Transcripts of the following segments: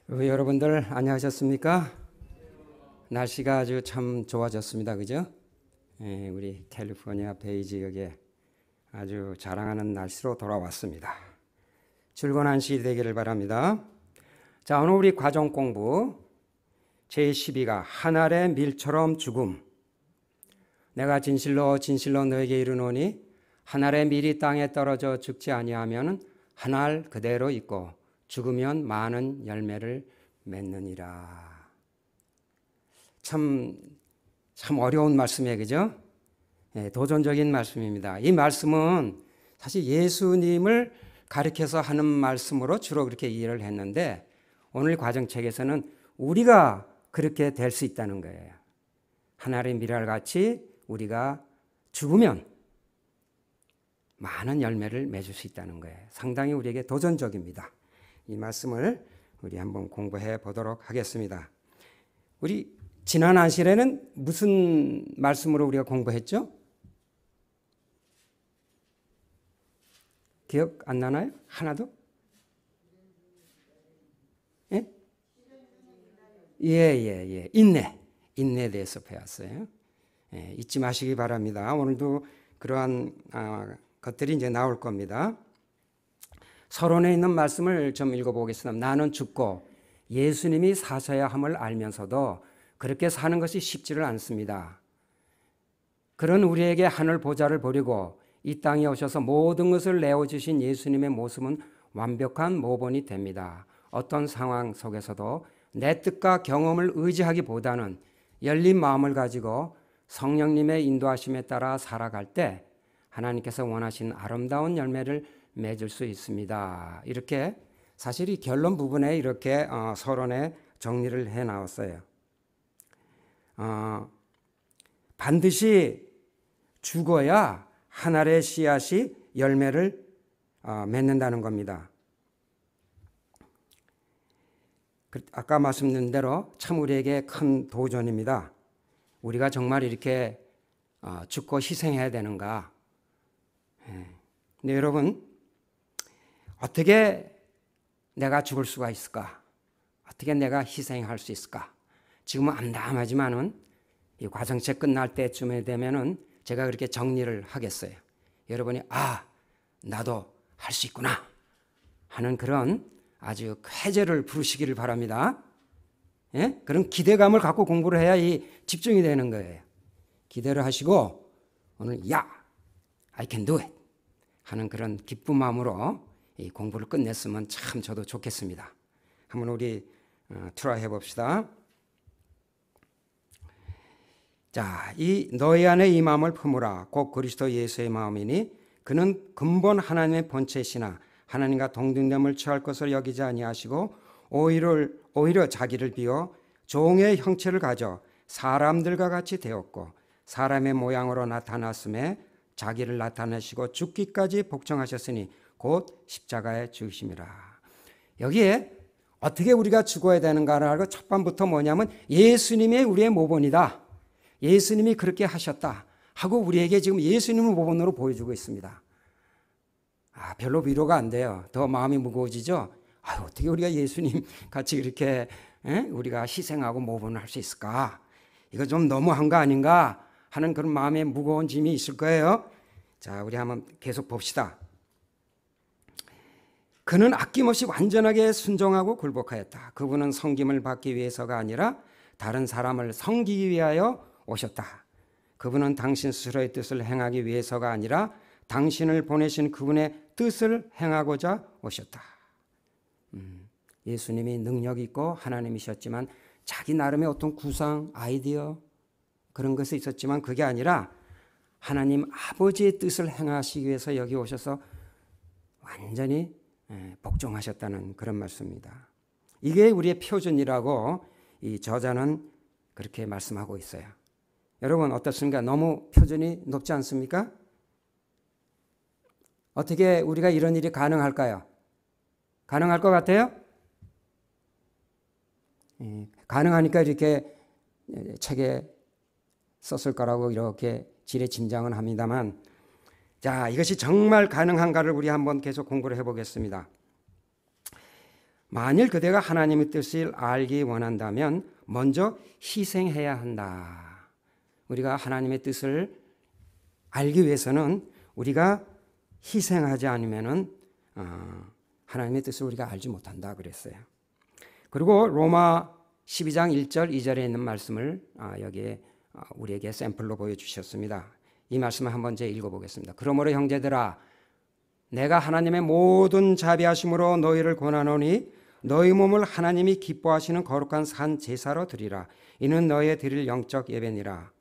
여러분들 안녕하셨습니까? 날씨가 아주 참 좋아졌습니다. 그죠? 우리 캘리포니아 베이 지역에 아주 자랑하는 날씨로 돌아왔습니다. 즐거운 한 시 되기를 바랍니다. 자, 오늘 우리 과정 공부 제12가 한 알의 밀처럼 죽음. 내가 진실로 너에게 이르노니 한 알의 밀이 땅에 떨어져 죽지 아니하면 한 알 그대로 있고 죽으면 많은 열매를 맺느니라. 참 어려운 말씀이에요. 그죠? 도전적인 말씀입니다. 이 말씀은 사실 예수님을 가리켜서 하는 말씀으로 주로 그렇게 이해를 했는데 오늘 과정책에서는 우리가 그렇게 될 수 있다는 거예요. 하나의 밀알같이 우리가 죽으면 많은 열매를 맺을 수 있다는 거예요. 상당히 우리에게 도전적입니다. 이 말씀을 우리 한번 공부해 보도록 하겠습니다. 우리 지난 안실에는 무슨 말씀으로 우리가 공부했죠? 기억 안 나나요? 하나도? 예? 예. 인내에 대해서 배웠어요. 잊지 마시기 바랍니다. 오늘도 그러한 것들이 이제 나올 겁니다. 서론에 있는 말씀을 좀 읽어보겠습니다. 나는 죽고 예수님이 사셔야 함을 알면서도 그렇게 사는 것이 쉽지를 않습니다. 그런 우리에게 하늘 보좌를 버리고 이 땅에 오셔서 모든 것을 내어주신 예수님의 모습은 완벽한 모본이 됩니다. 어떤 상황 속에서도 내 뜻과 경험을 의지하기보다는 열린 마음을 가지고 성령님의 인도하심에 따라 살아갈 때 하나님께서 원하신 아름다운 열매를 맺을 수 있습니다. 이렇게 사실 이 결론 부분에 이렇게 서론에 정리를 해 나왔어요. 반드시 죽어야 한 알의 씨앗이 열매를 맺는다는 겁니다. 아까 말씀드린 대로 참 우리에게 큰 도전입니다. 우리가 정말 이렇게 죽고 희생해야 되는가? 근데 여러분, 어떻게 내가 죽을 수가 있을까? 어떻게 내가 희생할 수 있을까? 지금은 암담하지만은 이 과정책 끝날 때쯤에 되면은 제가 그렇게 정리를 하겠어요. 여러분이 나도 할 수 있구나 하는 그런 아주 쾌재를 부르시기를 바랍니다. 예? 그런 기대감을 갖고 공부를 해야 이 집중이 되는 거예요. 기대를 하시고 오늘 I can do it 하는 그런 기쁜 마음으로 이 공부를 끝냈으면 참 저도 좋겠습니다. 한번 우리 트라이 해봅시다. 자, 이 너희 안에 이 마음을 품으라. 곧 그리스도 예수의 마음이니 그는 근본 하나님의 본체시나 하나님과 동등됨을 취할 것을 여기지 아니하시고 오히려 자기를 비워 종의 형체를 가져 사람들과 같이 되었고 사람의 모양으로 나타났음에 자기를 나타내시고 죽기까지 복종하셨으니 곧 십자가에 죽으심이라. 여기에 어떻게 우리가 죽어야 되는가를 알고 첫 번부터 뭐냐면 예수님이 우리의 모본이다. 예수님이 그렇게 하셨다 하고 우리에게 지금 예수님을 모본으로 보여주고 있습니다. 별로 위로가 안 돼요. 더 마음이 무거워지죠. 어떻게 우리가 예수님 같이 이렇게 우리가 희생하고 모본을 할 수 있을까? 이거 좀 너무한 거 아닌가 하는 그런 마음의 무거운 짐이 있을 거예요. 자, 우리 한번 계속 봅시다. 그는 아낌없이 완전하게 순종하고 굴복하였다. 그분은 섬김을 받기 위해서가 아니라 다른 사람을 섬기기 위하여 오셨다. 그분은 당신 스스로의 뜻을 행하기 위해서가 아니라 당신을 보내신 그분의 뜻을 행하고자 오셨다. 예수님이 능력 있고 하나님이셨지만 자기 나름의 어떤 구상, 아이디어 그런 것이 있었지만 그게 아니라 하나님 아버지의 뜻을 행하시기 위해서 여기 오셔서 완전히 복종하셨다는 그런 말씀입니다. 이게 우리의 표준이라고 이 저자는 그렇게 말씀하고 있어요. 여러분 어떻습니까? 너무 표준이 높지 않습니까? 어떻게 우리가 이런 일이 가능할까요? 가능할 것 같아요? 가능하니까 이렇게 책에 썼을 거라고 이렇게 지레짐작은 합니다만, 자, 이것이 정말 가능한가를 우리 한번 계속 공부를 해보겠습니다. 만일 그대가 하나님의 뜻을 알기 원한다면 먼저 희생해야 한다. 우리가 하나님의 뜻을 알기 위해서는 우리가 희생하지 않으면은 하나님의 뜻을 우리가 알지 못한다 그랬어요. 그리고 로마 12장 1절 2절에 있는 말씀을 여기에 우리에게 샘플로 보여주셨습니다. 이 말씀을 한번 제가 읽어보겠습니다. 그러므로 형제들아 내가 하나님의 모든 자비하심으로 너희를 권하노니 너희 몸을 하나님이 기뻐하시는 거룩한 산 제사로 드리라. 이는 너희의 드릴 영적 예배니라.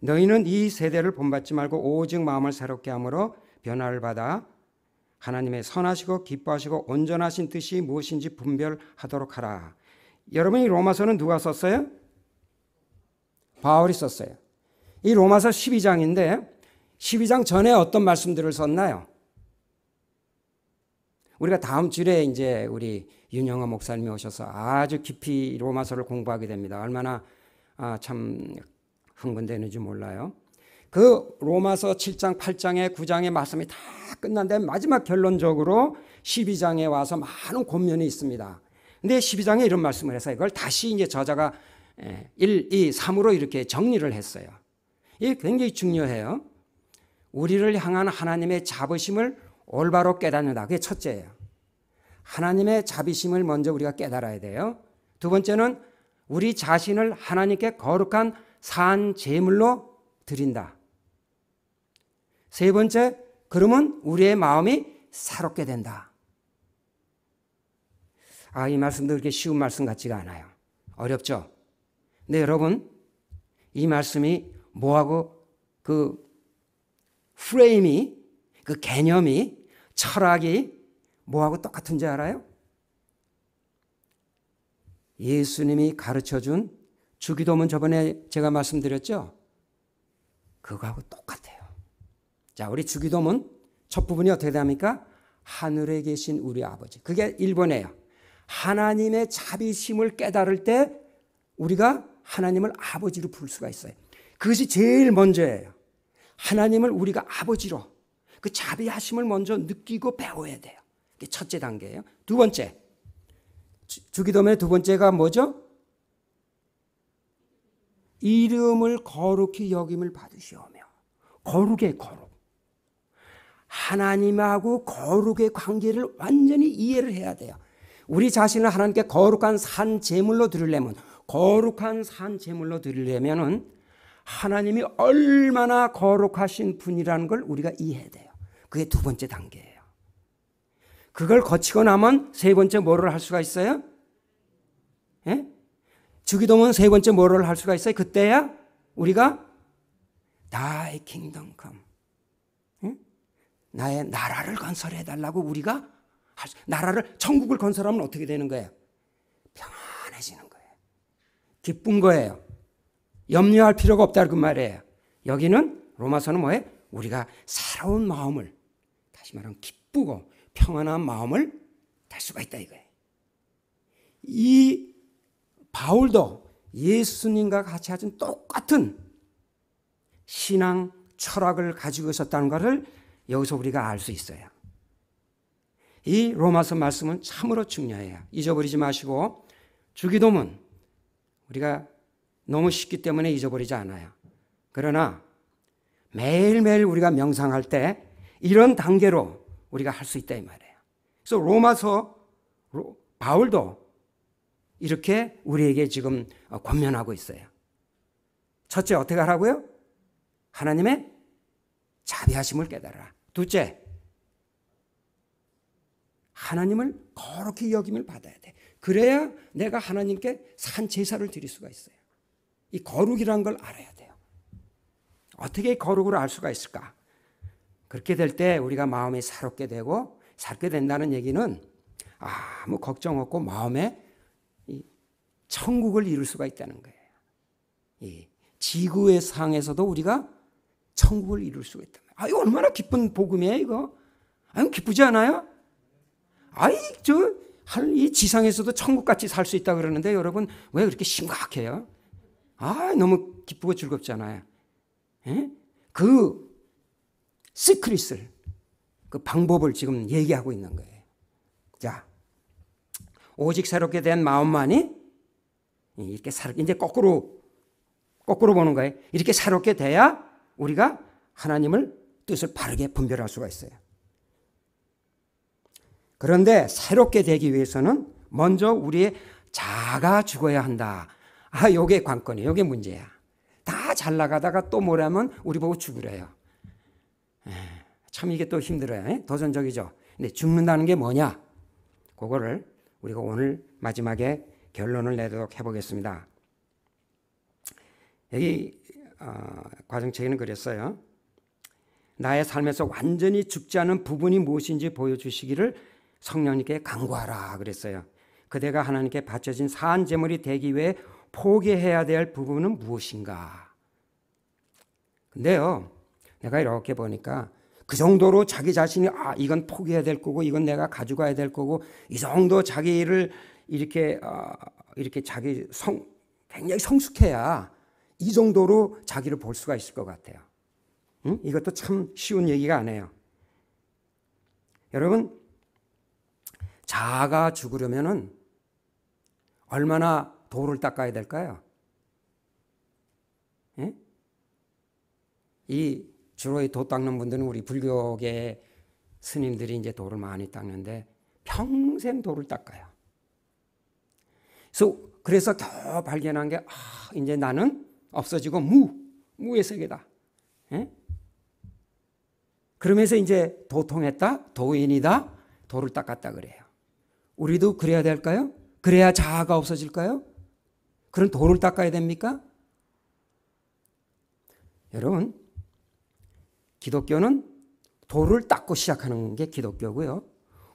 너희는 이 세대를 본받지 말고 오직 마음을 새롭게 함으로 변화를 받아 하나님의 선하시고 기뻐하시고 온전하신 뜻이 무엇인지 분별하도록 하라. 여러분 이 로마서는 누가 썼어요? 바울이 썼어요. 이 로마서 12장인데 12장 전에 어떤 말씀들을 썼나요? 우리가 다음 주에 이제 우리 윤영아 목사님이 오셔서 아주 깊이 로마서를 공부하게 됩니다. 얼마나 참 흥분되는지 몰라요. 그 로마서 7장, 8장에 9장의 말씀이 다 끝난데 마지막 결론적으로 12장에 와서 많은 권면이 있습니다. 근데 12장에 이런 말씀을 해서 이걸 다시 이제 저자가 1, 2, 3으로 이렇게 정리를 했어요. 이게 굉장히 중요해요. 우리를 향한 하나님의 자비심을 올바로 깨닫는다. 그게 첫째예요. 하나님의 자비심을 먼저 우리가 깨달아야 돼요. 두 번째는 우리 자신을 하나님께 거룩한 산 제물로 드린다. 세 번째, 그러면 우리의 마음이 새롭게 된다. 이 말씀도 그렇게 쉬운 말씀 같지가 않아요. 어렵죠? 근데 여러분, 이 말씀이 뭐하고 그 프레임이, 그 개념이, 철학이 뭐하고 똑같은지 알아요? 예수님이 가르쳐준 주기도문 저번에 제가 말씀드렸죠? 그거하고 똑같아요. 자, 우리 주기도문 첫 부분이 어떻게 됩니까? 하늘에 계신 우리 아버지. 그게 1번이에요. 하나님의 자비심을 깨달을 때 우리가 하나님을 아버지로 부를 수가 있어요. 그것이 제일 먼저예요. 하나님을 우리가 아버지로 그 자비하심을 먼저 느끼고 배워야 돼요. 그게 첫째 단계예요. 두 번째, 주기도문의 두 번째가 뭐죠? 이름을 거룩히 여김을 받으시오며. 거룩의 거룩. 하나님하고 거룩의 관계를 완전히 이해를 해야 돼요. 우리 자신을 하나님께 거룩한 산 제물로 드리려면, 거룩한 산 제물로 드리려면은 하나님이 얼마나 거룩하신 분이라는 걸 우리가 이해해야 돼요. 그게 두 번째 단계예요. 그걸 거치고 나면 세 번째 뭐를 할 수가 있어요? 예? 주기도문 세 번째 뭐를 할 수가 있어요? 그때야 우리가 Thy kingdom come. 예? 나의 나라를 건설해달라고 우리가 나라를, 천국을 건설하면 어떻게 되는 거예요? 평안해지는 거예요. 기쁜 거예요. 염려할 필요가 없다 그 말이에요. 여기는 로마서는 뭐예요? 우리가 새로운 마음을, 다시 말하면 기쁘고 평안한 마음을 달 수가 있다 이거예요. 이 바울도 예수님과 같이 가진 똑같은 신앙 철학을 가지고 있었다는 것을 여기서 우리가 알 수 있어요. 이 로마서 말씀은 참으로 중요해요. 잊어버리지 마시고 주기도문 우리가 너무 쉽기 때문에 잊어버리지 않아요. 그러나 매일매일 우리가 명상할 때 이런 단계로 우리가 할 수 있다 이 말이에요. 그래서 로마서 바울도 이렇게 우리에게 지금 권면하고 있어요. 첫째 어떻게 하라고요? 하나님의 자비하심을 깨달아라. 둘째, 하나님을 거룩히 여김을 받아야 돼. 그래야 내가 하나님께 산 제사를 드릴 수가 있어요. 이 거룩이란 걸 알아야 돼요. 어떻게 거룩을 알 수가 있을까? 그렇게 될 때 우리가 마음이 새롭게 되고, 새롭게 된다는 얘기는 아무 걱정 없고 마음에 천국을 이룰 수가 있다는 거예요. 이 지구의 상에서도 우리가 천국을 이룰 수가 있다. 이거 얼마나 기쁜 복음이에요, 이거. 기쁘지 않아요? 이 지상에서도 천국같이 살 수 있다 그러는데 여러분 왜 그렇게 심각해요? 너무 기쁘고 즐겁잖아요. 예? 그 시크릿을, 그 방법을 지금 얘기하고 있는 거예요. 자, 오직 새롭게 된 마음만이 이렇게 이제 거꾸로 보는 거예요. 이렇게 새롭게 돼야 우리가 하나님을 뜻을 바르게 분별할 수가 있어요. 그런데 새롭게 되기 위해서는 먼저 우리의 자아가 죽어야 한다. 요게 관건이에요. 요게 문제야. 다 잘 나가다가 또 뭐라면 우리 보고 죽으래요. 참 이게 또 힘들어요. 도전적이죠. 근데 죽는다는 게 뭐냐? 그거를 우리가 오늘 마지막에 결론을 내도록 해보겠습니다. 여기 과정책에는 그랬어요. 나의 삶에서 완전히 죽지 않은 부분이 무엇인지 보여주시기를 성령님께 간구하라 그랬어요. 그대가 하나님께 바쳐진 산 제물이 되기 위해 포기해야 될 부분은 무엇인가? 근데요, 내가 이렇게 보니까 그 정도로 자기 자신이 이건 포기해야 될 거고 이건 내가 가져가야 될 거고 이 정도 자기를 이렇게 자기 굉장히 성숙해야 이 정도로 자기를 볼 수가 있을 것 같아요. 이것도 참 쉬운 얘기가 아니에요. 여러분, 자아가 죽으려면은 얼마나 돌을 닦아야 될까요? 예? 이 주로 이 도 닦는 분들은 우리 불교계 스님들이 이제 돌을 많이 닦는데 평생 돌을 닦아요. 그래서 겨우 발견한 게 이제 나는 없어지고 무의 세계다. 예? 그러면서 이제 도통했다, 도인이다, 도를 닦았다 그래요. 우리도 그래야 될까요? 그래야 자아가 없어질까요? 그런 도를 닦아야 됩니까? 여러분, 기독교는 도를 닦고 시작하는 게 기독교고요.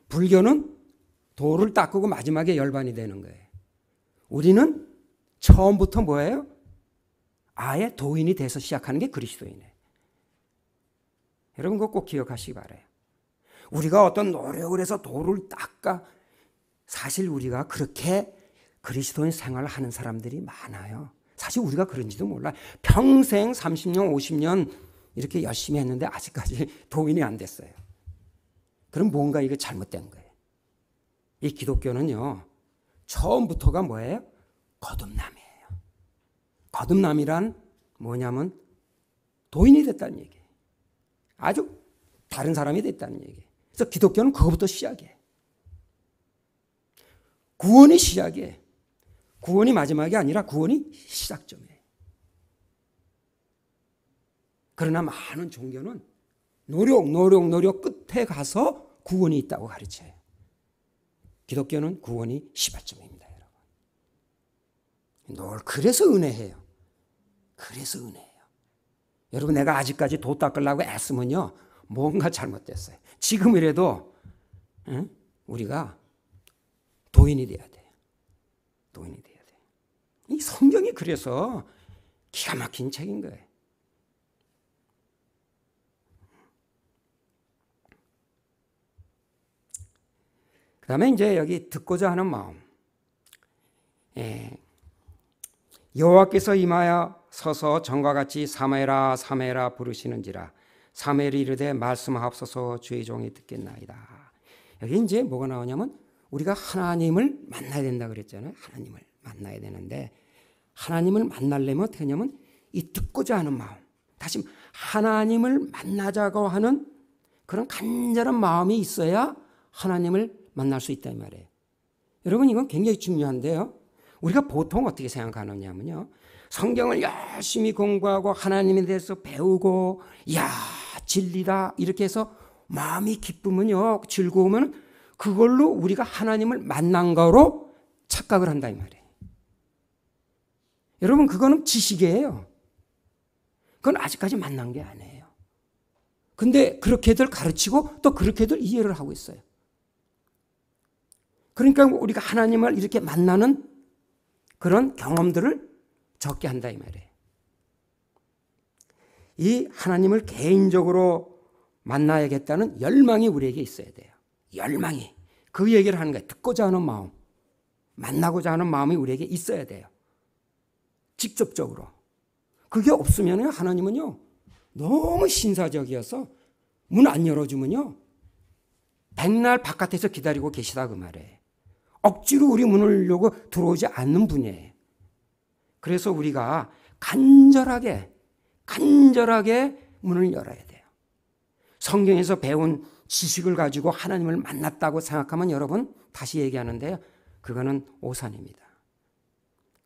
불교는 도를 닦고 마지막에 열반이 되는 거예요. 우리는 처음부터 뭐예요? 아예 도인이 돼서 시작하는 게 그리스도인이에요. 여러분 그거 꼭 기억하시기 바라요. 우리가 어떤 노력을 해서 도를 닦아 사실 우리가 그렇게 그리스도인 생활을 하는 사람들이 많아요. 사실 우리가 그런지도 몰라요. 평생 30년, 50년 이렇게 열심히 했는데 아직까지 도인이 안 됐어요. 그럼 뭔가 이거 잘못된 거예요. 이 기독교는요. 처음부터가 뭐예요? 거듭남이에요. 거듭남이란 뭐냐면 도인이 됐다는 얘기예요. 아주 다른 사람이 됐다는 얘기예요. 그래서 기독교는 그거부터 시작이에요. 구원이 시작이에요. 구원이 마지막이 아니라 구원이 시작점이에요. 그러나 많은 종교는 노력 끝에 가서 구원이 있다고 가르쳐요. 기독교는 구원이 시발점입니다, 여러분. 그래서 은혜해요. 그래서 은혜해요. 여러분 내가 아직까지 도 닦으려고 애쓰면요. 뭔가 잘못됐어요. 지금이라도 우리가 도인이 돼야 돼요. 도인이 돼야 돼요. 이 성경이 그래서 기가 막힌 책인 거예요. 그 다음에 이제 여기 듣고자 하는 마음. 여호와께서 임하여 서서 전과 같이 사매라 사매라 부르시는지라 사매를 이르되 말씀하옵소서 주의 종이 듣겠나이다. 여기 이제 뭐가 나오냐면 우리가 하나님을 만나야 된다 그랬잖아요. 하나님을 만나야 되는데 하나님을 만나려면 어떻게 하냐면 이 듣고자 하는 마음, 다시 하나님을 만나자고 하는 그런 간절한 마음이 있어야 하나님을 만날 수 있다 이 말이에요. 여러분 이건 굉장히 중요한데요. 우리가 보통 어떻게 생각하느냐면요. 성경을 열심히 공부하고 하나님에 대해서 배우고 진리다 이렇게 해서 마음이 기쁘면요. 즐거우면 그걸로 우리가 하나님을 만난 거로 착각을 한다 이 말이에요. 여러분 그거는 지식이에요. 그건 아직까지 만난 게 아니에요. 근데 그렇게들 가르치고 또 그렇게들 이해를 하고 있어요. 그러니까 우리가 하나님을 이렇게 만나는 그런 경험들을 적게 한다 이 말이에요. 이 하나님을 개인적으로 만나야겠다는 열망이 우리에게 있어야 돼요. 열망이. 그 얘기를 하는 거예요. 듣고자 하는 마음, 만나고자 하는 마음이 우리에게 있어야 돼요. 직접적으로. 그게 없으면 하나님은요 너무 신사적이어서 문 안 열어주면요 백날 바깥에서 기다리고 계시다 그 말이에요. 억지로 우리 문을 열고 들어오지 않는 분이에요. 그래서 우리가 간절하게 문을 열어야 돼요. 성경에서 배운 지식을 가지고 하나님을 만났다고 생각하면 여러분, 다시 얘기하는데요, 그거는 오산입니다.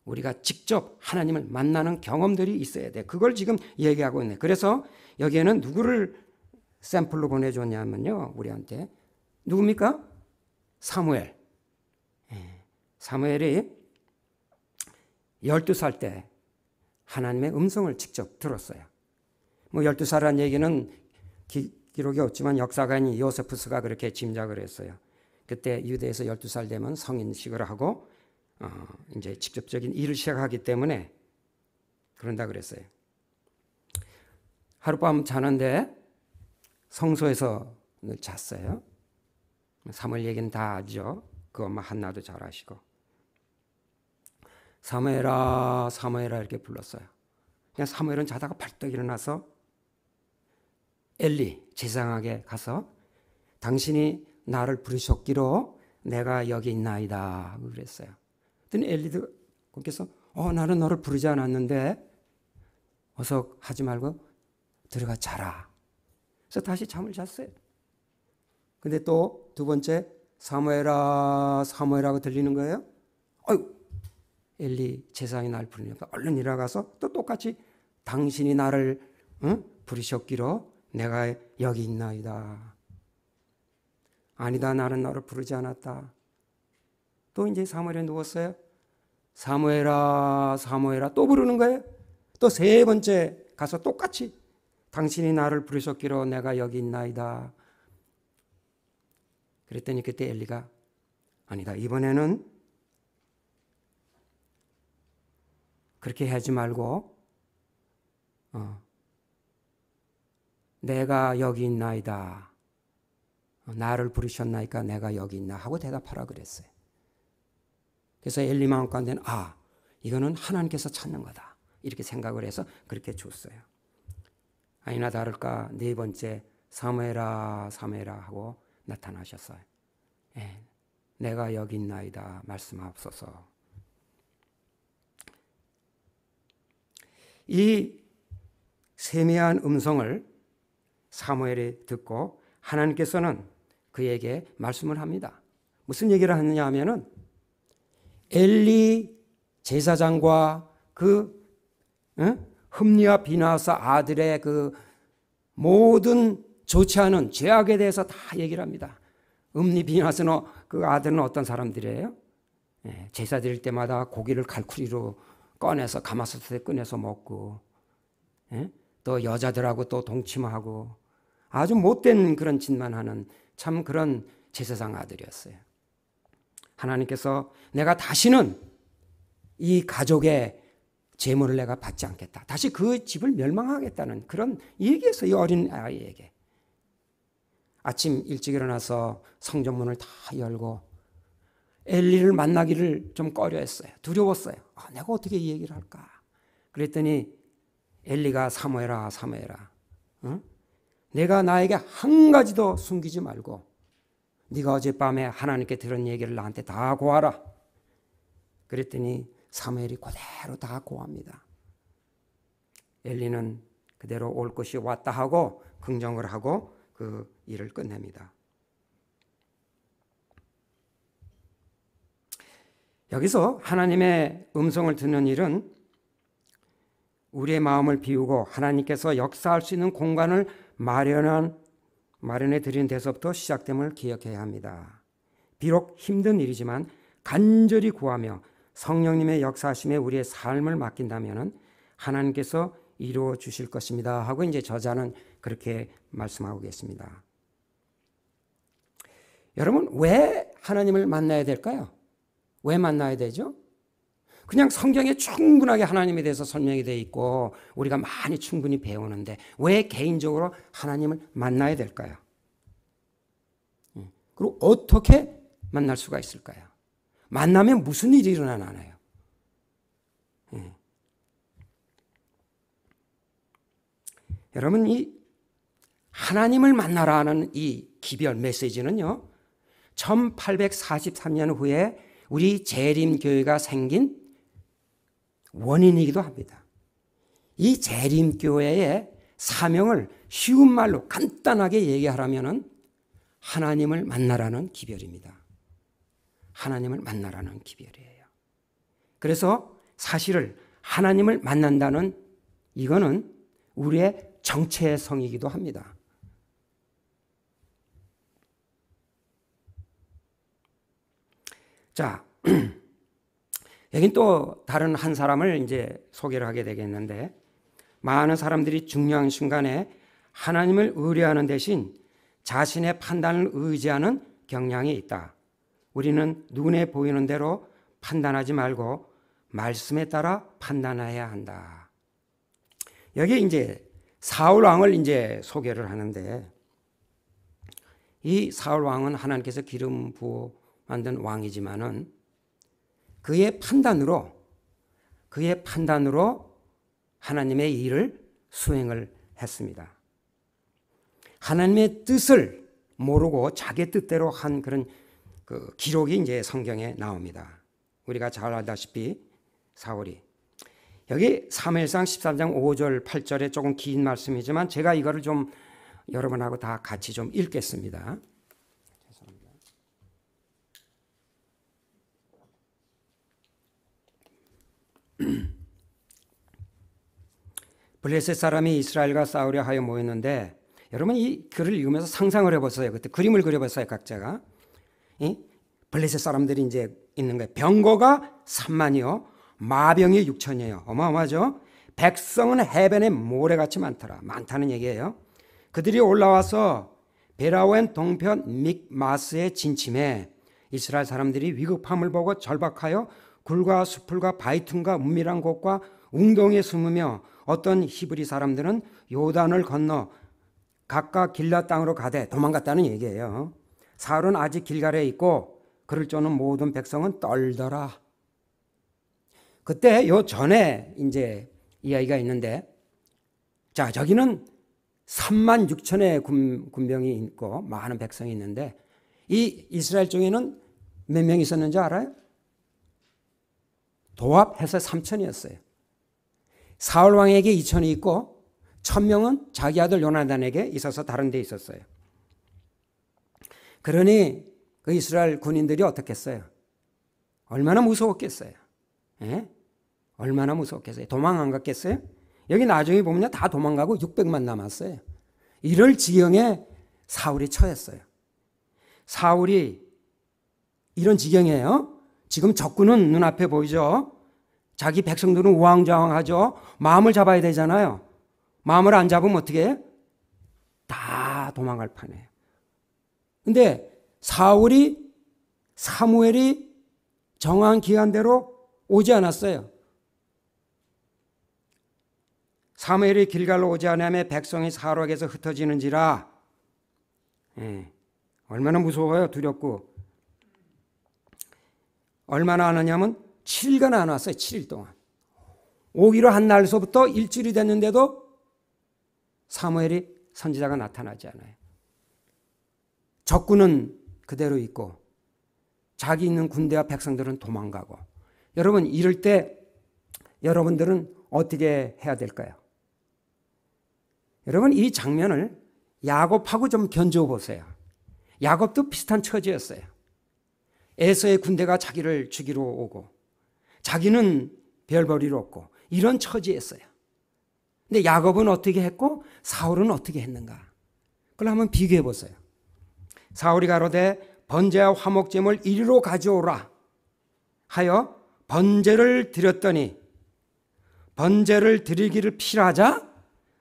우리가 직접 하나님을 만나는 경험들이 있어야 돼. 그걸 지금 얘기하고 있네. 그래서 여기에는 누구를 샘플로 보내줬냐면요, 우리한테. 누굽니까? 사무엘. 사무엘이 12살 때 하나님의 음성을 직접 들었어요. 12살이라는 얘기는 기록이 없지만 역사가인 요세푸스가 그렇게 짐작을 했어요. 그때 유대에서 12살 되면 성인식을 하고 이제 직접적인 일을 시작하기 때문에 그런다 그랬어요. 하룻밤 자는데 성소에서 늘 잤어요. 사무엘 얘기는 다 알죠. 그 엄마 한나도 잘 아시고. 사무엘아, 사무엘아 이렇게 불렀어요. 그냥 사무엘은 자다가 벌떡 일어나서 엘리 제사장에게 가서 당신이 나를 부르셨기로 내가 여기 있나이다 그랬어요. 그랬더니 엘리도 거기서 나는 너를 부르지 않았는데 어서 하지 말고 들어가 자라. 그래서 다시 잠을 잤어요. 근데 또 두 번째 사무엘아 사무엘하고 들리는 거예요. 엘리 제사장이 날 부르니까 얼른 일어나가서 또 똑같이 당신이 나를 부르셨기로 내가 여기 있나이다. 아니다, 나는 너를 부르지 않았다. 또 이제 사무엘에 누웠어요. 사무엘아 사무엘아 또 부르는 거예요. 또 세 번째 가서 똑같이 당신이 나를 부르셨기로 내가 여기 있나이다. 그랬더니 그때 엘리가 아니다, 이번에는 그렇게 하지 말고 내가 여기 있나이다. 나를 부르셨나이까 내가 여기 있나 하고 대답하라 그랬어요. 그래서 엘리 마음 가운데는 이거는 하나님께서 찾는 거다 이렇게 생각을 해서 그렇게 줬어요. 아니나 다를까 네 번째 사무엘아 사무엘아 하고 나타나셨어요. 내가 여기 있나이다 말씀하옵소서. 이 세미한 음성을 사무엘이 듣고 하나님께서는 그에게 말씀을 합니다. 무슨 얘기를 하느냐 하면은 엘리 제사장과 그 흠니와 비나스 아들의 그 모든 좋지 않은 죄악에 대해서 다 얘기를 합니다. 흠니 비나스는 그 아들은 어떤 사람들이에요? 제사 드릴 때마다 고기를 갈쿠리로 꺼내서 가마솥에 꺼내서 먹고 또 여자들하고 또 동침하고 아주 못된 그런 짓만 하는 참 그런 제사장 아들이었어요. 하나님께서 내가 다시는 이 가족의 재물을 내가 받지 않겠다. 다시 그 집을 멸망하겠다는 그런 얘기였어요. 이 어린 아이에게. 아침 일찍 일어나서 성전문을 다 열고 엘리를 만나기를 좀 꺼려했어요. 두려웠어요. 내가 어떻게 이 얘기를 할까? 그랬더니 엘리가 사무엘아 사무엘아 내가 나에게 한 가지도 숨기지 말고 네가 어젯밤에 하나님께 들은 얘기를 나한테 다 고하라. 그랬더니 사무엘이 그대로 다 고합니다. 엘리는 그대로 올 것이 왔다 하고 긍정을 하고 그 일을 끝냅니다. 여기서 하나님의 음성을 듣는 일은 우리의 마음을 비우고 하나님께서 역사할 수 있는 공간을 마련해 드린 데서부터 시작됨을 기억해야 합니다. 비록 힘든 일이지만 간절히 구하며 성령님의 역사하심에 우리의 삶을 맡긴다면 하나님께서 이루어 주실 것입니다 하고 이제 저자는 그렇게 말씀하고 계십니다. 여러분, 왜 하나님을 만나야 될까요? 왜 만나야 되죠? 그냥 성경에 충분하게 하나님에 대해서 설명이 되어 있고 우리가 많이 충분히 배우는데 왜 개인적으로 하나님을 만나야 될까요? 그리고 어떻게 만날 수가 있을까요? 만나면 무슨 일이 일어나나요? 여러분, 이 하나님을 만나라는 이 기별 메시지는요, 1843년 후에 우리 재림교회가 생긴 원인이기도 합니다. 이 재림교회의 사명을 쉬운 말로 간단하게 얘기하라면 하나님을 만나라는 기별입니다. 하나님을 만나라는 기별이에요. 그래서 사실을 하나님을 만난다는 이거는 우리의 정체성이기도 합니다. 자, 여긴 또 다른 한 사람을 이제 소개를 하게 되겠는데, 많은 사람들이 중요한 순간에 하나님을 의뢰하는 대신 자신의 판단을 의지하는 경향이 있다. 우리는 눈에 보이는 대로 판단하지 말고 말씀에 따라 판단해야 한다. 여기 이제 사울 왕을 이제 소개를 하는데, 이 사울 왕은 하나님께서 기름 부어 만든 왕이지만은 그의 판단으로 하나님의 일을 수행을 했습니다. 하나님의 뜻을 모르고 자기 뜻대로 한 그런 그 기록이 이제 성경에 나옵니다. 우리가 잘 알다시피 사울이 여기 사무엘상 13장 5절 8절에 조금 긴 말씀이지만 제가 이거를 좀 여러분하고 다 같이 좀 읽겠습니다. 블레셋 사람이 이스라엘과 싸우려 하여 모였는데, 여러분 이 글을 읽으면서 상상을 해보세요. 그때 그림을 그려봤어요. 각자가. 블레셋 사람들이 이제 있는 거예요. 병거가 3만이요 마병이 6천이에요. 어마어마하죠. 백성은 해변에 모래같이 많다는 얘기예요. 그들이 올라와서 베라웬 동편 믹마스에 진침해 이스라엘 사람들이 위급함을 보고 절박하여 굴과 수풀과 바위틈과 은밀한 곳과 웅덩이에 숨으며 어떤 히브리 사람들은 요단을 건너 각각 길라 땅으로 가되 도망갔다는 얘기예요. 사울은 아직 길갈에 있고 그를 쫓는 모든 백성은 떨더라. 그때 요 전에 이제 이야기가 있는데, 자, 저기는 3만 6천의 군병이 있고 많은 백성이 있는데, 이 이스라엘 중에는 몇 명 있었는지 알아요? 도합해서 3천이었어요. 사울 왕에게 2천이 있고 1,000명은 자기 아들 요나단에게 있어서 다른 데 있었어요. 그러니 그 이스라엘 군인들이 어떻겠어요? 얼마나 무서웠겠어요? 예? 얼마나 무서웠겠어요? 도망 안 갔겠어요? 여기 나중에 보면 다 도망가고 600만 남았어요. 이럴 지경에 사울이 처했어요. 사울이 이런 지경이에요. 지금 적군은 눈앞에 보이죠? 자기 백성들은 우왕좌왕하죠. 마음을 잡아야 되잖아요. 마음을 안 잡으면 어떻게 해? 다 도망갈 판이에요. 근데 사무엘이 정한 기한대로 오지 않았어요. 사무엘이 길갈로 오지 않으면 백성이 사울에게서 흩어지는지라. 얼마나 무서워요. 두렵고. 얼마나 안 하냐면 7일간 안 왔어요. 7일 동안. 오기로 한 날서부터 일주일이 됐는데도 사무엘이 선지자가 나타나지 않아요. 적군은 그대로 있고 자기 있는 군대와 백성들은 도망가고. 여러분 이럴 때 여러분들은 어떻게 해야 될까요? 여러분 이 장면을 야곱하고 좀 견주어 보세요. 야곱도 비슷한 처지였어요. 에서의 군대가 자기를 죽이러 오고 자기는 별벌이로 없고 이런 처지였어요. 근데 야곱은 어떻게 했고 사울은 어떻게 했는가? 그걸 한번 비교해 보세요. 사울이 가로되 번제와 화목제물 이리로 가져오라 하여 번제를 드렸더니 번제를 드리기를 필하자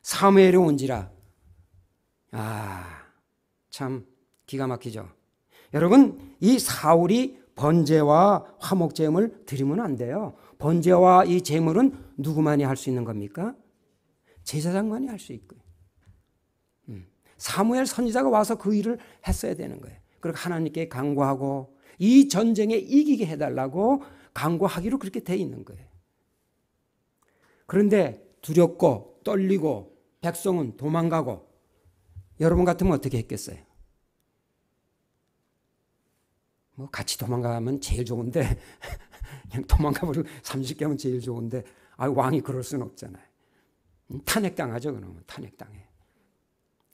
사무엘이 온지라. 참 기가 막히죠. 여러분 이 사울이 번제와 화목제물 드리면 안 돼요. 번제와 이 제물은 누구만이 할 수 있는 겁니까? 제사장만이 할 수 있고요. 사무엘 선지자가 와서 그 일을 했어야 되는 거예요. 그리고 하나님께 간구하고 이 전쟁에 이기게 해달라고 간구하기로 그렇게 돼 있는 거예요. 그런데 두렵고 떨리고 백성은 도망가고 여러분 같으면 어떻게 했겠어요? 뭐 같이 도망가면 제일 좋은데 그냥 도망가버리고 30개면 제일 좋은데 왕이 그럴 수는 없잖아요. 탄핵당하죠. 그러면 탄핵당해.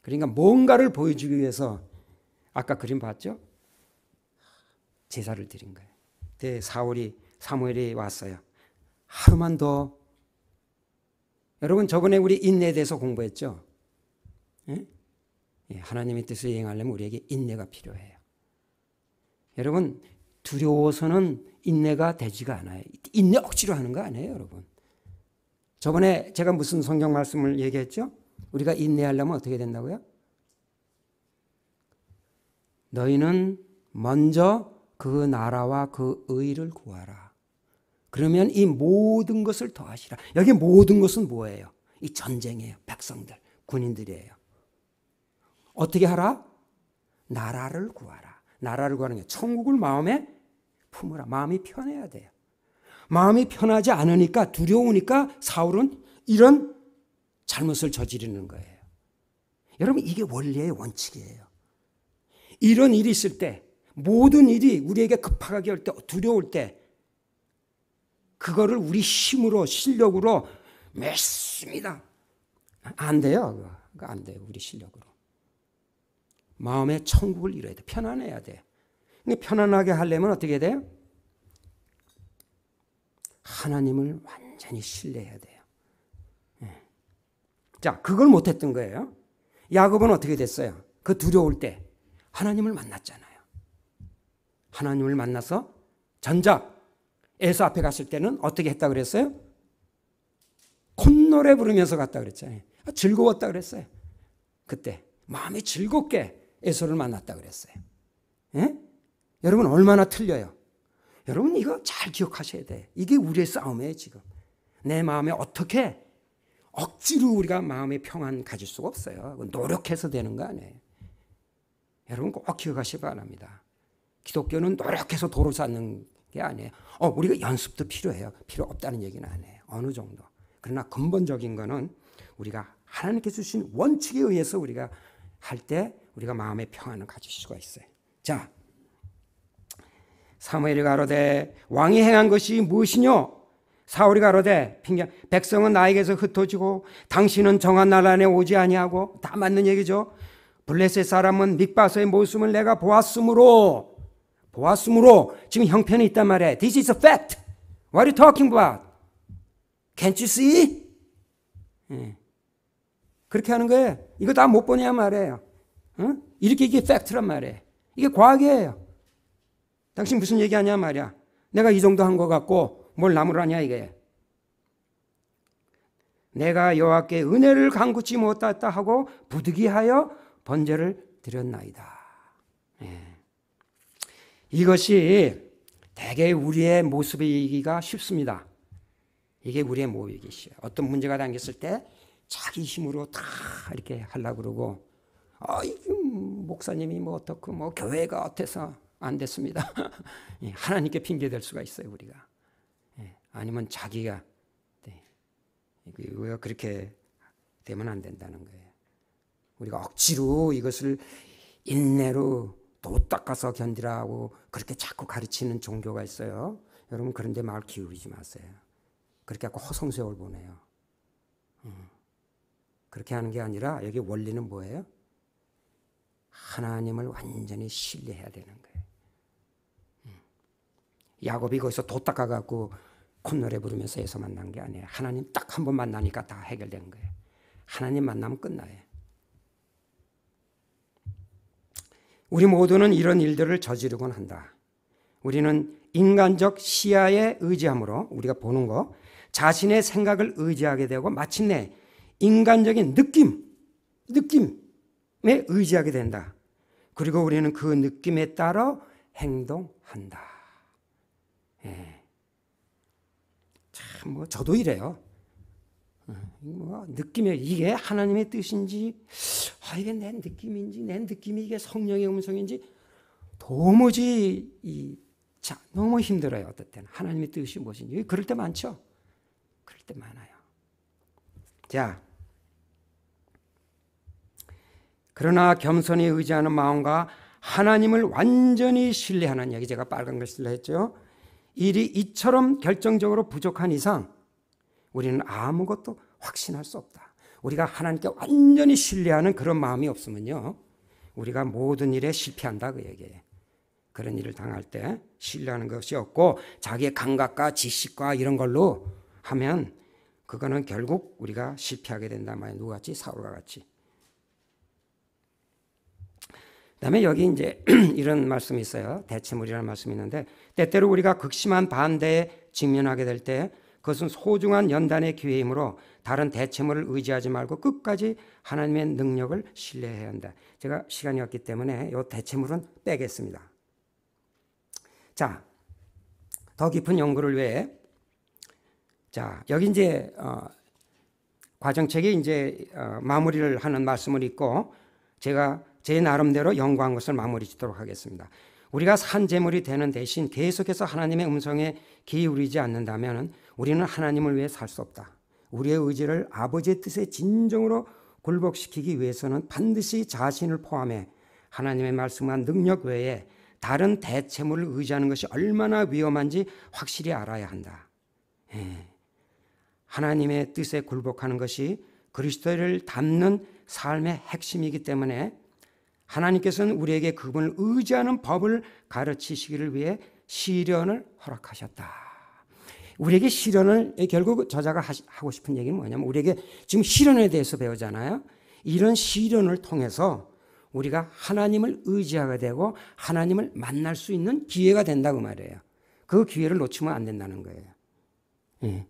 그러니까 뭔가를 보여주기 위해서 아까 그림 봤죠? 제사를 드린 거예요. 그때 사무엘이 왔어요. 하루만 더. 여러분 저번에 우리 인내에 대해서 공부했죠? 예? 하나님의 뜻을 이행하려면 우리에게 인내가 필요해요. 여러분 두려워서는 인내가 되지가 않아요. 인내 억지로 하는 거 아니에요, 여러분. 저번에 제가 무슨 성경 말씀을 얘기했죠? 우리가 인내하려면 어떻게 된다고요? 너희는 먼저 그 나라와 그 의를 구하라. 그러면 이 모든 것을 더하시라. 여기 모든 것은 뭐예요? 이 전쟁이에요. 백성들, 군인들이에요. 어떻게 하라? 나라를 구하라. 나라를 구하는 게 천국을 마음에 품으라. 마음이 편해야 돼요. 마음이 편하지 않으니까 두려우니까 사울은 이런 잘못을 저지르는 거예요. 여러분 이게 원리의 원칙이에요. 이런 일이 있을 때 모든 일이 우리에게 급하게 할 때 두려울 때 그거를 우리 힘으로 실력으로 mes습니다. 안 돼요. 그거 안 돼요. 우리 실력으로. 마음의 천국을 이뤄야 돼. 편안해야 돼. 근데 편안하게 하려면 어떻게 돼요? 하나님을 완전히 신뢰해야 돼요. 자, 그걸 못했던 거예요. 야곱은 어떻게 됐어요? 그 두려울 때 하나님을 만났잖아요. 하나님을 만나서 전작 에서 앞에 갔을 때는 어떻게 했다 그랬어요? 콧노래 부르면서 갔다 그랬잖아요. 즐거웠다 그랬어요. 그때 마음이 즐겁게 에서를 만났다 그랬어요. 예? 여러분 얼마나 틀려요. 여러분 이거 잘 기억하셔야 돼. 이게 우리의 싸움이에요 지금. 내 마음에 어떻게 억지로 우리가 마음의 평안 가질 수가 없어요. 노력해서 되는 거 아니에요. 여러분 꼭 기억하시기 바랍니다. 기독교는 노력해서 도를 쌓는 게 아니에요. 우리가 연습도 필요해요. 필요 없다는 얘기는 아니에요. 어느 정도. 그러나 근본적인 거는 우리가 하나님께 주신 원칙에 의해서 우리가 할 때 우리가 마음의 평안을 가질 수가 있어요. 자, 사무엘이 가로되 왕이 행한 것이 무엇이뇨? 사울이 가로되 백성은 나에게서 흩어지고 당신은 정한 날 안에 오지 아니하고 다 맞는 얘기죠. 블레셋 사람은 믹바서의 모습을 내가 보았으므로 지금 형편이 있단 말이에요. This is a fact. What are you talking about? Can't you see? 그렇게 하는 거예요. 이거 다 못 보냐 말이에요. 이렇게 이게 팩트란 말이에요. 이게 과학이에요. 당신 무슨 얘기하냐 말이야. 내가 이 정도 한 것 같고 뭘 나무라냐 이게. 내가 여호와께 은혜를 간구치 못했다 하고 부득이하여 번제를 드렸나이다. 이것이 대개 우리의 모습이기가 쉽습니다. 이게 우리의 모습이시죠. 어떤 문제가 당겼을 때 자기 힘으로 다 이렇게 하려고 그러고 목사님이 뭐 어떻고 뭐 교회가 어때서 안 됐습니다. 하나님께 핑계댈 수가 있어요 우리가. 아니면 자기가 우리가 그렇게 되면 안 된다는 거예요. 우리가 억지로 이것을 인내로 도 닦아서 견디라고 그렇게 자꾸 가르치는 종교가 있어요. 여러분 그런 데 말 기울이지 마세요. 그렇게 하고 허송세월 보내요. 그렇게 하는 게 아니라 여기 원리는 뭐예요? 하나님을 완전히 신뢰해야 되는 거예요. 야곱이 거기서 도 닦아갖고 콧노래 부르면서 해서 만난 게 아니에요. 하나님 딱 한 번 만나니까 다 해결된 거예요. 하나님 만나면 끝나요. 우리 모두는 이런 일들을 저지르곤 한다. 우리는 인간적 시야에 의지함으로 우리가 보는 거, 자신의 생각을 의지하게 되고 마침내 인간적인 느낌에 의지하게 된다. 그리고 우리는 그 느낌에 따라 행동한다. 참 뭐 저도 이래요. 느낌이 이게 하나님의 뜻인지 이게 내 느낌인지 내 느낌이 이게 성령의 음성인지 도무지 너무 힘들어요. 어떨 때는 하나님의 뜻이 무엇인지 그럴 때 많죠. 그럴 때 많아요. 자, 그러나 겸손히 의지하는 마음과 하나님을 완전히 신뢰하는, 여기 제가 빨간 글씨로 했죠. 일이 이처럼 결정적으로 부족한 이상 우리는 아무것도 확신할 수 없다. 우리가 하나님께 완전히 신뢰하는 그런 마음이 없으면요, 우리가 모든 일에 실패한다 그 얘기예요. 그런 일을 당할 때 신뢰하는 것이 없고 자기의 감각과 지식과 이런 걸로 하면 그거는 결국 우리가 실패하게 된다 말이에요. 누구같이? 사울과 같이. 그다음에 여기 이제 이런 말씀이 있어요. 대체물이라는 말씀이 있는데, 때때로 우리가 극심한 반대에 직면하게 될 때 그것은 소중한 연단의 기회이므로 다른 대체물을 의지하지 말고 끝까지 하나님의 능력을 신뢰해야 한다. 제가 시간이 없기 때문에 이 대체물은 빼겠습니다. 자, 더 깊은 연구를 위해, 자, 여기 이제 과정책이 이제 마무리를 하는 말씀을 읽고 제가 제 나름대로 연구한 것을 마무리 짓도록 하겠습니다. 우리가 산재물이 되는 대신 계속해서 하나님의 음성에 기울이지 않는다면 우리는 하나님을 위해 살 수 없다. 우리의 의지를 아버지의 뜻에 진정으로 굴복시키기 위해서는 반드시 자신을 포함해 하나님의 말씀과 능력 외에 다른 대체물을 의지하는 것이 얼마나 위험한지 확실히 알아야 한다. 하나님의 뜻에 굴복하는 것이 그리스도를 닮는 삶의 핵심이기 때문에 하나님께서는 우리에게 그분을 의지하는 법을 가르치시기를 위해 시련을 허락하셨다. 우리에게 시련을, 결국 저자가 하고 싶은 얘기는 뭐냐면 우리에게 지금 시련에 대해서 배우잖아요. 이런 시련을 통해서 우리가 하나님을 의지하게 되고 하나님을 만날 수 있는 기회가 된다고 말이에요. 그 기회를 놓치면 안 된다는 거예요.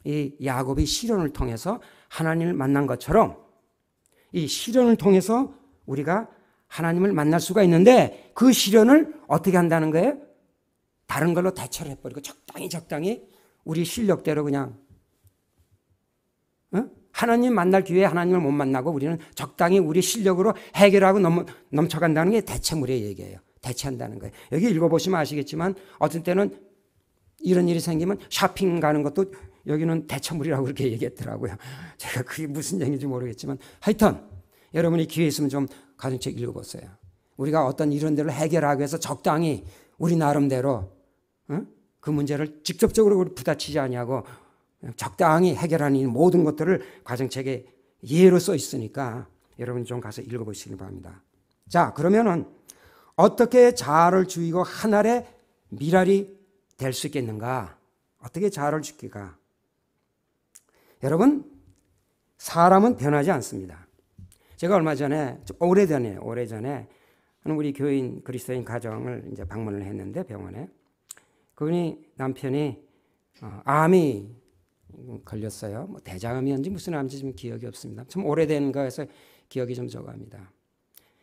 이 야곱이 시련을 통해서 하나님을 만난 것처럼 이 시련을 통해서 우리가 하나님을 만날 수가 있는데 그 시련을 어떻게 한다는 거예요? 다른 걸로 대처를 해버리고 적당히 우리 실력대로 그냥 하나님 만날 기회에 하나님을 못 만나고 우리는 적당히 우리 실력으로 해결하고 넘쳐간다는 게 대체물의 얘기예요. 대체한다는 거예요. 여기 읽어보시면 아시겠지만 어떤 때는 이런 일이 생기면 쇼핑 가는 것도 여기는 대체물이라고 그렇게 얘기했더라고요. 제가 그게 무슨 얘기인지 모르겠지만 하여튼 여러분이 기회 있으면 좀 가정책 읽어보세요. 우리가 어떤 이런 데를 해결하기 위해서 적당히 우리 나름대로 그 문제를 직접적으로 부딪히지 아니하고 적당히 해결하는 모든 것들을 가정책에 예로 써 있으니까 여러분이 좀 가서 읽어보시기 바랍니다. 자, 그러면은 어떻게 자아를 죽이고 하늘의 미랄이 될 수 있겠는가? 어떻게 자아를 죽이가? 여러분, 사람은 변하지 않습니다. 제가 얼마 전에, 오래전에 우리 교인 그리스도인 가정을 이제 방문을 했는데 병원에 그분이 남편이 암이 걸렸어요. 뭐 대장암이었는지 무슨 암인지 지금 기억이 없습니다. 좀 오래된 거에서 기억이 좀 적합니다.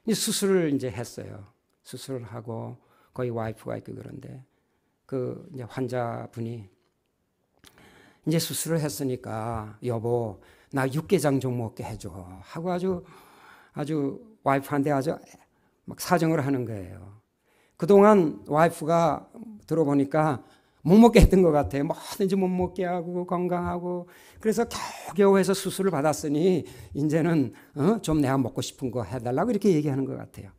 수술을 이제 했어요. 수술을 하고 거의 와이프가 있고 그런데 그 이제 환자분이 이제 수술을 했으니까 여보 나 육개장 좀 먹게 해줘 하고 아주 와이프한테 아주 막 사정을 하는 거예요. 그동안 와이프가 들어보니까 못 먹게 했던 것 같아요. 뭐든지 못 먹게 하고 건강하고 그래서 겨우겨우 해서 수술을 받았으니 이제는 좀 내가 먹고 싶은 거 해달라고 이렇게 얘기하는 것 같아요.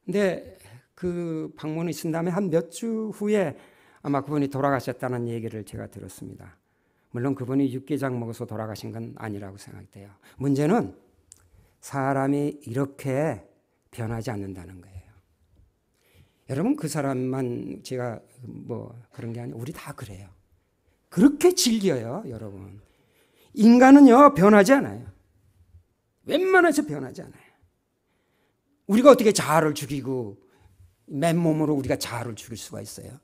근데 그 방문이 있은 다음에 한 몇 주 후에 아마 그분이 돌아가셨다는 얘기를 제가 들었습니다. 물론 그분이 육개장 먹어서 돌아가신 건 아니라고 생각돼요. 문제는 사람이 이렇게 변하지 않는다는 거예요. 여러분 그 사람만 제가 뭐 그런 게 아니고 우리 다 그래요. 그렇게 즐겨요, 여러분. 인간은요 변하지 않아요. 웬만해서 변하지 않아요. 우리가 어떻게 자아를 죽이고 맨몸으로 우리가 자아를 죽일 수가 있어요?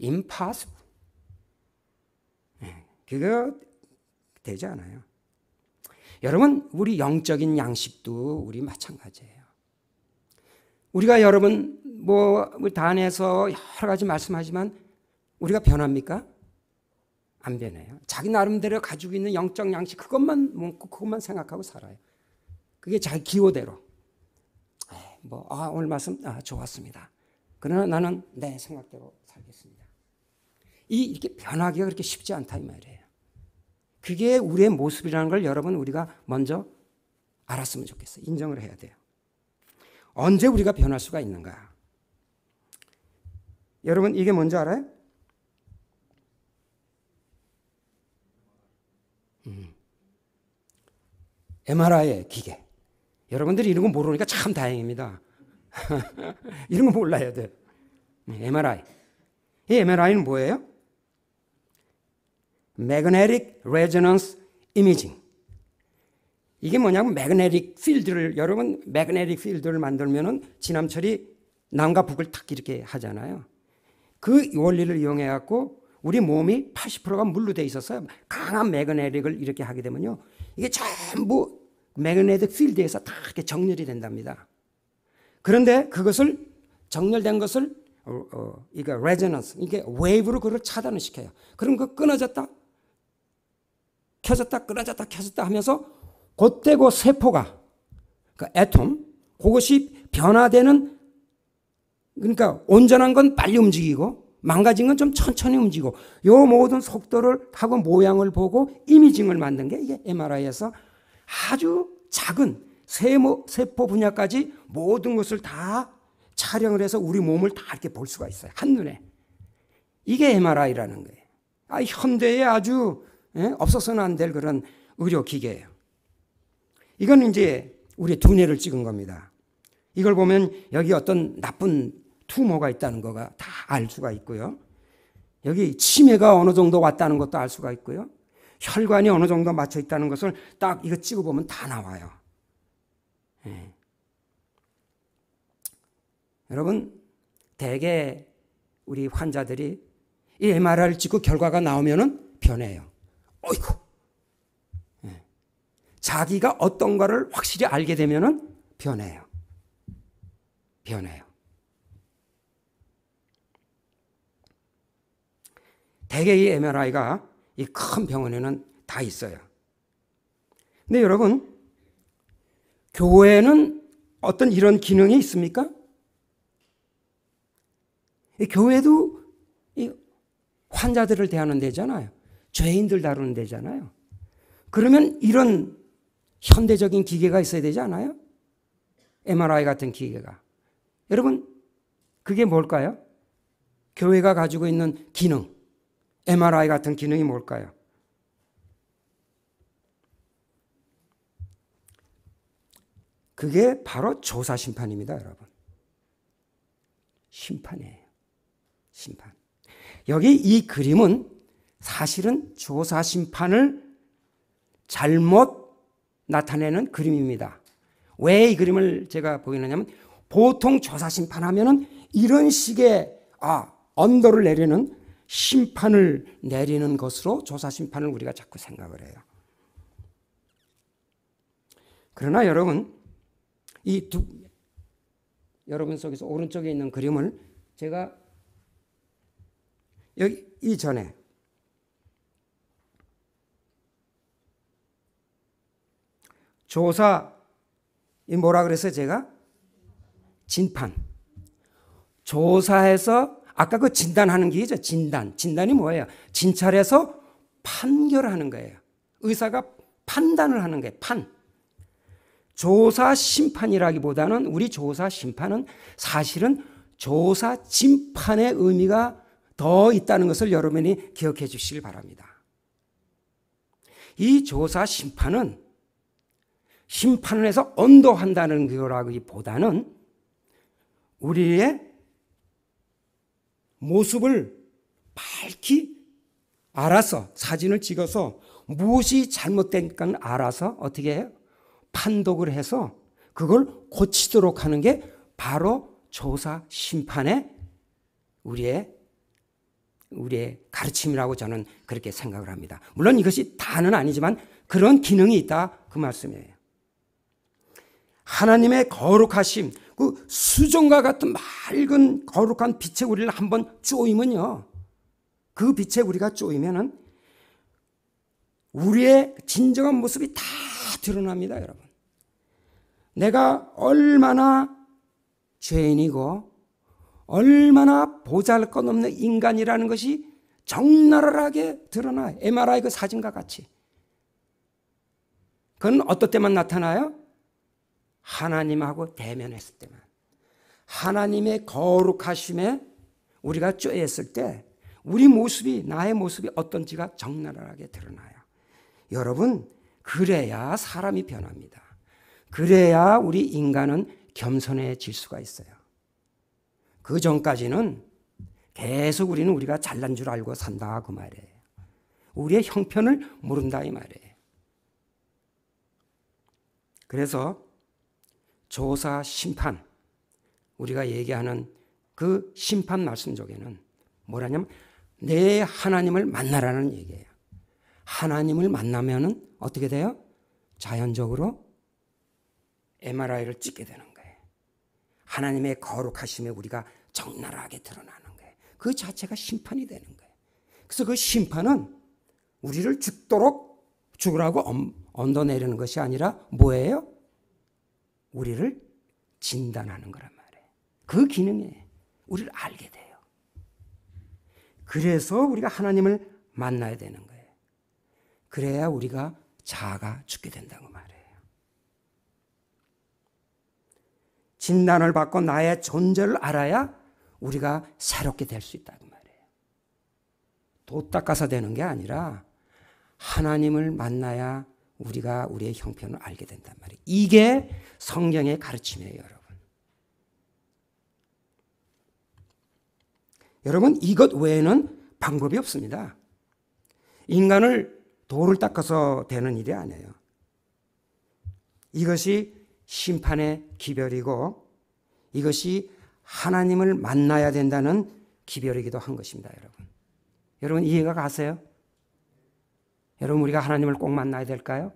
impossible. 그거 되지 않아요. 여러분 우리 영적인 양식도 우리 마찬가지예요. 우리가 여러분 뭐 단에서 여러 가지 말씀하지만 우리가 변합니까? 안 변해요. 자기 나름대로 가지고 있는 영적 양식 그것만 먹고 그것만 생각하고 살아요. 그게 자기 기호대로. 오늘 말씀 좋았습니다. 그러나 나는 내 생각대로 살겠습니다. 이렇게 변하기가 그렇게 쉽지 않다 이 말이에요. 그게 우리의 모습이라는 걸 여러분 우리가 먼저 알았으면 좋겠어요. 인정을 해야 돼요. 언제 우리가 변할 수가 있는가? 여러분 이게 뭔지 알아요? MRI 기계. 여러분들이 이런 거 모르니까 참 다행입니다. 이런 거 몰라야 돼. MRI. 이 MRI는 뭐예요? Magnetic Resonance Imaging. 이게 뭐냐면 매그네틱 필드를 여러분 매그네틱 필드를 만들면은 지남철이 남과 북을 탁 이렇게 하잖아요. 그 원리를 이용해 갖고 우리 몸이 80%가 물로 돼 있어서 강한 매그네틱을 이렇게 하게 되면요. 이게 전부 매그네틱 필드에서 다 이렇게 정렬이 된답니다. 그런데 그것을 정렬된 것을 이게 레저넌스 이게 웨이브로 그걸 차단을 시켜요. 그럼 그 끊어졌다 켜졌다 끊어졌다 켜졌다 하면서 그때 그 세포가 그 애톰 그것이 변화되는 그러니까 온전한 건 빨리 움직이고 망가진 건 좀 천천히 움직이고 요 모든 속도를 하고 모양을 보고 이미징을 만든 게 이게 MRI에서 아주 작은 세포 분야까지 모든 것을 다 촬영을 해서 우리 몸을 다 이렇게 볼 수가 있어요. 한눈에. 이게 MRI라는 거예요. 현대에 아주 없어서는 안 될 그런 의료기계예요. 이건 이제 우리 두뇌를 찍은 겁니다. 이걸 보면 여기 어떤 나쁜 투모가 있다는 거가 다 알 수가 있고요. 여기 치매가 어느 정도 왔다는 것도 알 수가 있고요. 혈관이 어느 정도 맞춰 있다는 것을 딱 이거 찍어보면 다 나와요. 예. 여러분 대개 우리 환자들이 이 MRI를 찍고 결과가 나오면은 변해요. 어이구. 예. 자기가 어떤 거를 확실히 알게 되면은 변해요. 변해요. 대개 이 MRI가 이 큰 병원에는 다 있어요. 근데 여러분, 교회는 어떤 이런 기능이 있습니까? 이 교회도 이 환자들을 대하는 데잖아요. 죄인들 다루는 데잖아요. 그러면 이런 현대적인 기계가 있어야 되지 않아요? MRI 같은 기계가. 여러분, 그게 뭘까요? 교회가 가지고 있는 기능, MRI 같은 기능이 뭘까요? 그게 바로 조사심판입니다, 여러분. 심판이에요. 심판. 여기 이 그림은 사실은 조사심판을 잘못 나타내는 그림입니다. 왜 이 그림을 제가 보이느냐면 보통 조사심판하면은 이런 식의 언도를 내리는 심판을 내리는 것으로 조사심판을 우리가 자꾸 생각을 해요. 그러나 여러분, 여러분 속에서 오른쪽에 있는 그림을 제가 여기 이전에 조사, 이 뭐라 그랬어요 제가? 진판. 조사해서 아까 그 진단하는 게 있죠. 진단이 뭐예요? 진찰해서 판결하는 거예요. 의사가 판단을 하는 거예요. 조사 심판이라기보다는 우리 조사 심판은 사실은 조사 진판의 의미가 더 있다는 것을 여러분이 기억해 주시길 바랍니다. 이 조사 심판은 심판을 해서 언도한다는 거라기보다는 우리의 모습을 밝히 알아서 사진을 찍어서 무엇이 잘못된 건 알아서 어떻게 해요? 판독을 해서 그걸 고치도록 하는 게 바로 조사 심판의 우리의 가르침이라고 저는 그렇게 생각을 합니다. 물론 이것이 다는 아니지만 그런 기능이 있다 그 말씀이에요. 하나님의 거룩하심, 그 수정과 같은 맑은 거룩한 빛에 우리를 한번 쪼이면요. 그 빛에 우리가 쪼이면은 우리의 진정한 모습이 다 드러납니다, 여러분. 내가 얼마나 죄인이고 얼마나 보잘것없는 인간이라는 것이 적나라하게 드러나요. MRI 그 사진과 같이. 그건 어떨 때만 나타나요? 하나님하고 대면했을 때만. 하나님의 거룩하심에 우리가 쪼였을 때 우리 모습이, 나의 모습이 어떤지가 적나라하게 드러나요. 여러분, 그래야 사람이 변합니다. 그래야 우리 인간은 겸손해질 수가 있어요. 그 전까지는 계속 우리는 우리가 잘난 줄 알고 산다 그 말이에요. 우리의 형편을 모른다 이 말이에요. 그래서 조사, 심판, 우리가 얘기하는 그 심판 말씀 속에는 뭐라냐면 내 하나님을 만나라는 얘기예요. 하나님을 만나면은 어떻게 돼요? 자연적으로 MRI를 찍게 되는 거예요. 하나님의 거룩하심에 우리가 적나라하게 드러나는 거예요. 그 자체가 심판이 되는 거예요. 그래서 그 심판은 우리를 죽으라고 언도내리는 것이 아니라 뭐예요? 우리를 진단하는 거란 말이에요. 그 기능에 우리를 알게 돼요. 그래서 우리가 하나님을 만나야 되는 거예요. 그래야 우리가 자아가 죽게 된다고 말해요. 진단을 받고 나의 존재를 알아야 우리가 새롭게 될 수 있다고 말해요. 도 닦아서 되는 게 아니라 하나님을 만나야 우리가 우리의 형편을 알게 된단 말이에요. 이게 성경의 가르침이에요, 여러분. 여러분, 이것 외에는 방법이 없습니다. 인간을 도를 닦아서 되는 일이 아니에요. 이것이 심판의 기별이고 이것이 하나님을 만나야 된다는 기별이기도 한 것입니다, 여러분. 여러분, 이해가 가세요? 여러분, 우리가 하나님을 꼭 만나야 될까요?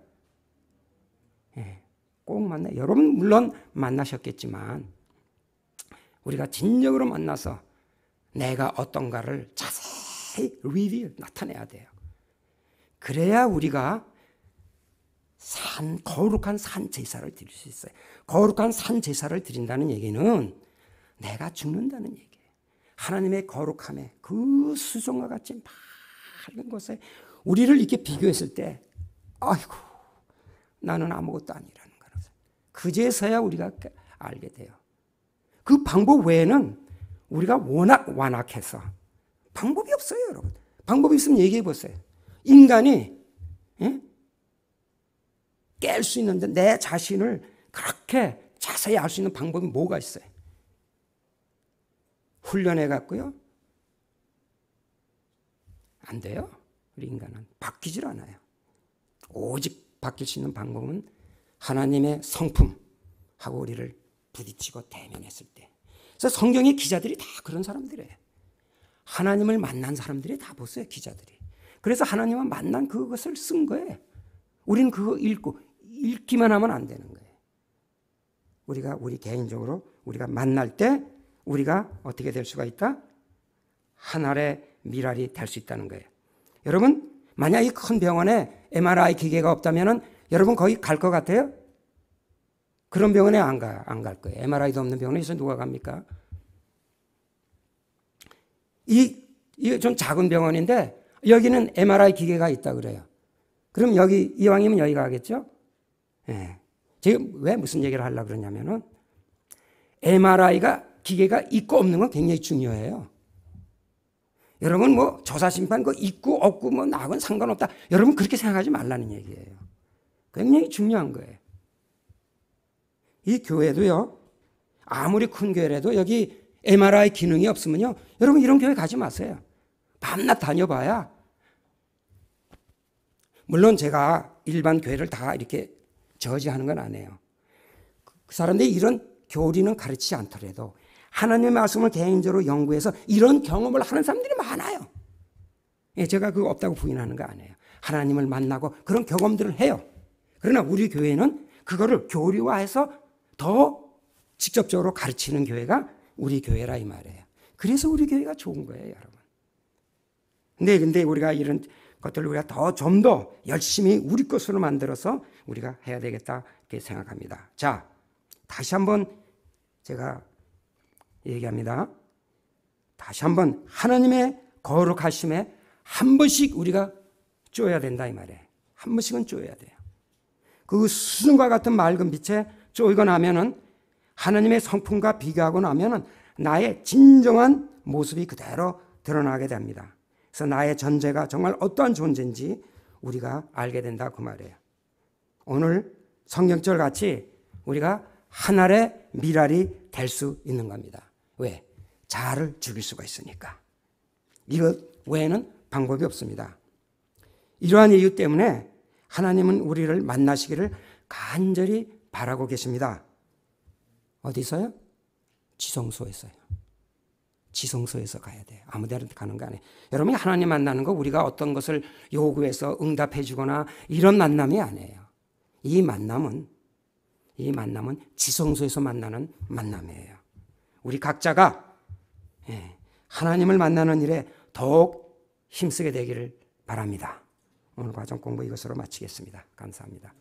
예, 꼭 만나요. 여러분 물론 만나셨겠지만 우리가 진정으로 만나서 내가 어떤가를 자세히 나타내야 돼요. 그래야 우리가 거룩한 산 제사를 드릴 수 있어요. 거룩한 산 제사를 드린다는 얘기는 내가 죽는다는 얘기예요. 하나님의 거룩함에 그 수정과 같이 맑은 곳에 우리를 이렇게 비교했을 때 아이고 나는 아무것도 아니라는 거라서 그제서야 우리가 알게 돼요. 그 방법 외에는 우리가 워낙 완악해서 방법이 없어요, 여러분. 방법이 있으면 얘기해 보세요. 인간이 깰 수 있는데 내 자신을 그렇게 자세히 알 수 있는 방법이 뭐가 있어요? 훈련해 갖고요? 안 돼요. 우리 인간은 바뀌질 않아요. 오직 바뀔 수 있는 방법은 하나님의 성품하고 우리를 부딪히고 대면했을 때. 그래서 성경의 기자들이 다 그런 사람들이에요. 하나님을 만난 사람들이 다 보세요, 기자들이. 그래서 하나님을 만난 그것을 쓴 거예요. 우리는 그거 읽기만 하면 안 되는 거예요. 우리 개인적으로 우리가 만날 때 우리가 어떻게 될 수가 있다? 하늘의 미랄이 될 수 있다는 거예요. 여러분, 만약 이 큰 병원에 MRI 기계가 없다면 여러분 거기 갈 것 같아요? 그런 병원에 안 갈 거예요. MRI도 없는 병원에서 누가 갑니까? 이 좀 작은 병원인데 여기는 MRI 기계가 있다 그래요. 그럼 여기 이왕이면 여기 가겠죠? 예. 지금 왜 무슨 얘기를 하려고 그러냐면은 MRI가 기계가 있고 없는 건 굉장히 중요해요. 여러분 뭐 조사심판 그 있고 없고 뭐 나하고는 상관없다. 여러분 그렇게 생각하지 말라는 얘기예요. 굉장히 중요한 거예요. 이 교회도요. 아무리 큰 교회라도 여기 MRI 기능이 없으면요. 여러분 이런 교회 가지 마세요. 밤낮 다녀봐야. 물론 제가 일반 교회를 다 이렇게 저지하는 건 아니에요. 그 사람들이 이런 교리는 가르치지 않더라도 하나님의 말씀을 개인적으로 연구해서 이런 경험을 하는 사람들이 많아요. 예, 제가 그거 없다고 부인하는 거 아니에요. 하나님을 만나고 그런 경험들을 해요. 그러나 우리 교회는 그거를 교리화해서 더 직접적으로 가르치는 교회가 우리 교회라 이 말이에요. 그래서 우리 교회가 좋은 거예요, 여러분. 근데 우리가 이런 것들을 우리가 좀 더 열심히 우리 것으로 만들어서 우리가 해야 되겠다 이렇게 생각합니다. 자, 다시 한번 제가 얘기합니다. 다시 한번 하나님의 거룩하심에 한 번씩 우리가 쪼여야 된다 이 말이에요. 한 번씩은 쪼여야 돼요. 그 수증과 같은 맑은 빛에 쪼이고 나면은 하나님의 성품과 비교하고 나면은 나의 진정한 모습이 그대로 드러나게 됩니다. 그래서 나의 존재가 정말 어떠한 존재인지 우리가 알게 된다 그 말이에요. 오늘 성경절 같이 우리가 하늘의 미랄이 될 수 있는 겁니다. 왜? 자아를 죽일 수가 있으니까. 이것 외에는 방법이 없습니다. 이러한 이유 때문에 하나님은 우리를 만나시기를 간절히 바라고 계십니다. 어디서요? 지성소에서요. 지성소에서 가야 돼요. 아무 데나 가는 거 아니에요. 여러분이 하나님 만나는 거 우리가 어떤 것을 요구해서 응답해 주거나 이런 만남이 아니에요. 이 만남은 지성소에서 만나는 만남이에요. 우리 각자가 하나님을 만나는 일에 더욱 힘쓰게 되기를 바랍니다. 오늘 과정 공부 이것으로 마치겠습니다. 감사합니다.